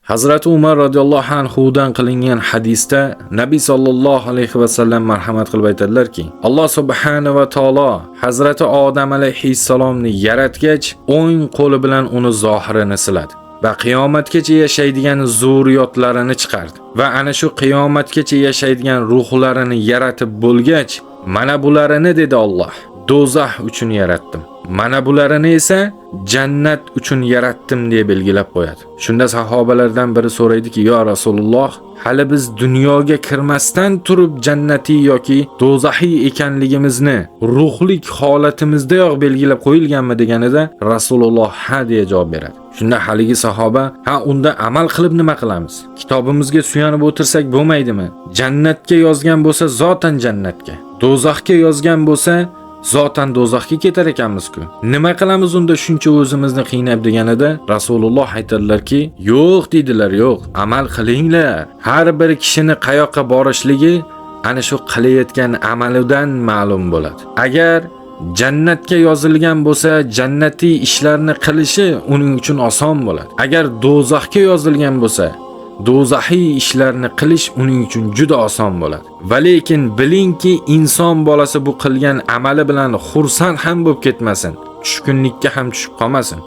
Hazrati Umar radhiyallohu anhu dan qilingan hadisda Nabiy sallallohu alayhi va sallam marhamat qilib aytadilar-ki, Alloh subhanahu va taolo Hazrati Odam alayhissalomni yaratgach, o'ng qo'li bilan uni zohirini siladi va qiyomatgacha yashaydigan zurriyotlarini chiqardi. Va ana shu qiyomatgacha yashaydigan ruhlarini yaratib bo'lgach, mana bularini dedi Alloh, do'zax uchun yaratdim. Mana bularini esa jannat uchun yaratdim deb belgilab qo'yadi. Shunda sahobalardan biri so'raydiki, "Ya Rasululloh, hali biz dunyoga kirmasdan turib jannatiy yoki do'zaxiy ekanligimizni ruhlik holatimizdayoq belgilab qo'yilganmi?" deganida Rasululloh ha deya javob beradi. Shunda haligi sahoba, "Ha, unda amal qilib nima qilamiz? Kitobimizga suyanib o'tirsak bo'lmaydimi? Jannatga yozgan bo'lsa zotan jannatga, do'zaxga yozgan bo'lsa zotan do'zaxga ketar ekanmiz-ku. Nima qilamiz unda shuncha o'zimizni qiynab?" deganida Rasululloh aytadilar-ki, "Yo'q" dedilar, "yo'q, amal qilinglar. Har bir kishini qayoqqa borishligi ana shu qilayotgan amalidan ma'lum bo'ladi. Agar jannatga yozilgan bo'lsa, jannatiy ishlarni qilishi uning uchun oson bo'ladi. Agar do'zaxga yozilgan bo'lsa, do'zaxiy ishlarni qilish uning uchun juda oson bo'ladi. Va lekin bilingki, inson bolasi bu qilgan amali bilan xursand ham bo'lib ketmasin, tushkunlikka ham tushib qolmasin.